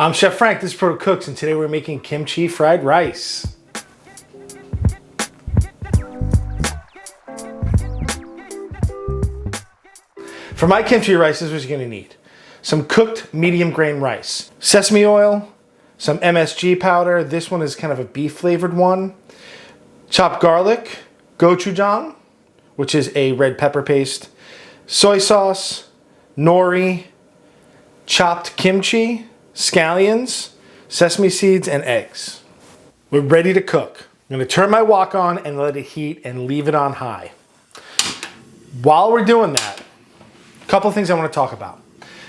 I'm Chef Frank, this is Protocooks, and today we're making kimchi fried rice. For my kimchi rice, this is what you're gonna need. Some cooked medium grain rice, sesame oil, some MSG powder. This one is kind of a beef flavored one. Chopped garlic, gochujang, which is a red pepper paste, soy sauce, nori, chopped kimchi, scallions, sesame seeds, and eggs. We're ready to cook. I'm gonna turn my wok on and let it heat and leave it on high. While we're doing that, a couple things I wanna talk about.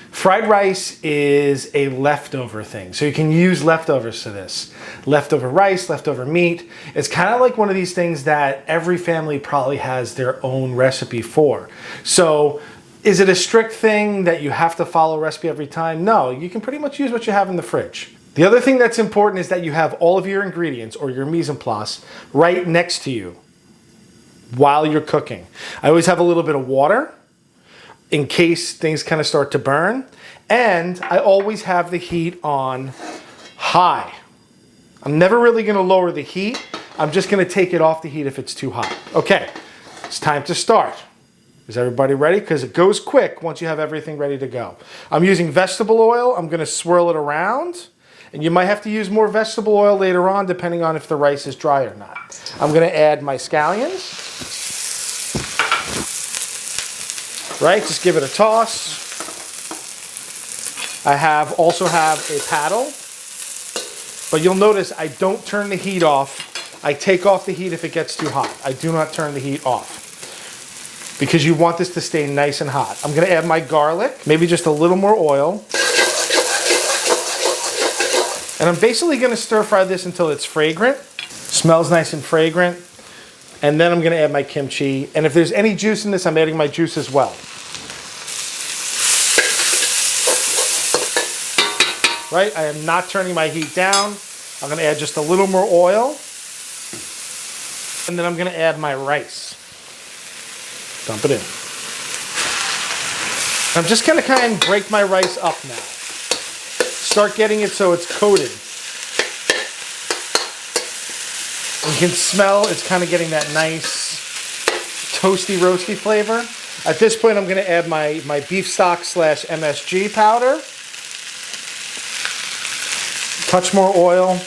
Fried rice is a leftover thing, so you can use leftovers to this. Leftover rice, leftover meat. It's kind of like one of these things that every family probably has their own recipe for. So, is it a strict thing that you have to follow a recipe every time? No, you can pretty much use what you have in the fridge. The other thing that's important is that you have all of your ingredients or your mise en place right next to you while you're cooking. I always have a little bit of water in case things kind of start to burn. And I always have the heat on high. I'm never really gonna lower the heat. I'm just gonna take it off the heat if it's too hot. Okay, it's time to start. Is everybody ready? Because it goes quick once you have everything ready to go. I'm using vegetable oil. I'm gonna swirl it around. And you might have to use more vegetable oil later on depending on if the rice is dry or not. I'm gonna add my scallions. Right, just give it a toss. I also have a paddle, but you'll notice I don't turn the heat off. I take off the heat if it gets too hot. I do not turn the heat off because you want this to stay nice and hot. I'm gonna add my garlic, maybe just a little more oil. And I'm basically gonna stir fry this until it's fragrant. Smells nice and fragrant. And then I'm gonna add my kimchi. And if there's any juice in this, I'm adding my juice as well. Right, I am not turning my heat down. I'm gonna add just a little more oil. And then I'm gonna add my rice. Dump it in. I'm just gonna kind of break my rice up now. Start getting it so it's coated. You can smell it's kind of getting that nice toasty, roasty flavor. At this point, I'm gonna add my beef stock / MSG powder. Touch more oil.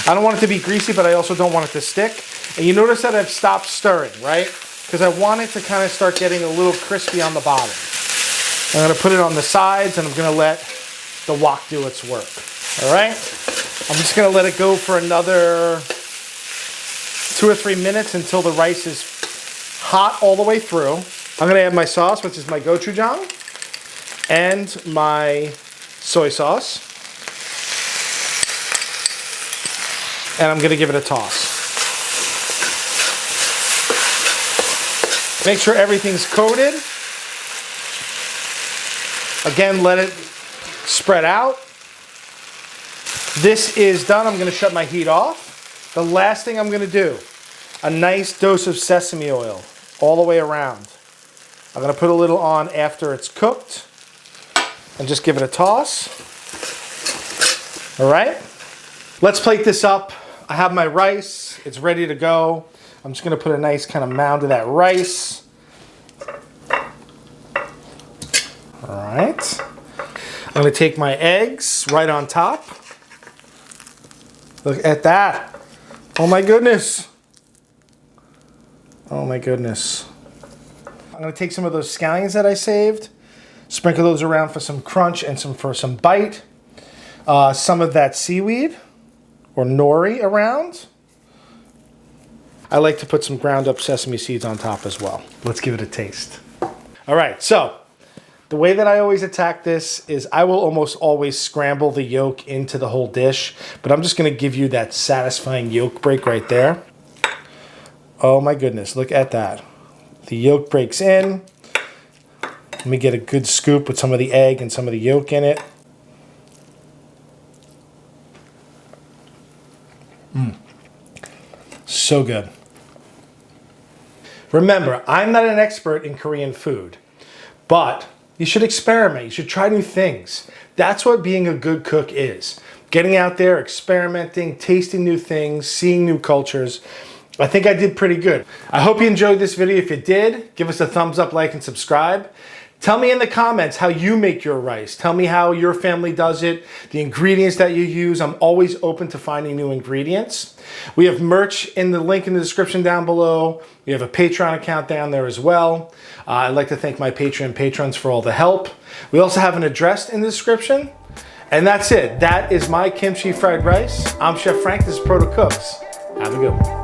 I don't want it to be greasy, but I also don't want it to stick. And you notice that I've stopped stirring, right? Because I want it to kind of start getting a little crispy on the bottom. I'm gonna put it on the sides and I'm gonna let the wok do its work. All right? I'm just gonna let it go for another 2 or 3 minutes until the rice is hot all the way through. I'm gonna add my sauce, which is my gochujang, and my soy sauce. And I'm gonna give it a toss. Make sure everything's coated. Again, let it spread out. This is done. I'm gonna shut my heat off. The last thing I'm gonna do, a nice dose of sesame oil all the way around. I'm gonna put a little on after it's cooked and just give it a toss. All right, let's plate this up. I have my rice, it's ready to go. I'm just gonna put a nice kind of mound of that rice. All right. I'm gonna take my eggs right on top. Look at that. Oh my goodness. Oh my goodness. I'm gonna take some of those scallions that I saved, sprinkle those around for some crunch and for some bite. Some of that seaweed or nori around. I like to put some ground up sesame seeds on top as well. Let's give it a taste. All right, so the way that I always attack this is I will almost always scramble the yolk into the whole dish, but I'm just gonna give you that satisfying yolk break right there. Oh my goodness, look at that. The yolk breaks in. Let me get a good scoop with some of the egg and some of the yolk in it. So good. Remember, I'm not an expert in Korean food, but You should experiment. You should try new things. That's what being a good cook is. Getting out there, experimenting, tasting new things, seeing new cultures. I think I did pretty good. I hope you enjoyed this video. If you did, give us a thumbs up, like, and subscribe. Tell me in the comments how you make your rice. Tell me how your family does it, the ingredients that you use. I'm always open to finding new ingredients. We have merch in the link in the description down below. We have a Patreon account down there as well. I'd like to thank my Patreon patrons for all the help. We also have an address in the description. And that's it. That is my kimchi fried rice. I'm Chef Frank. This is Protocooks. Have a good one.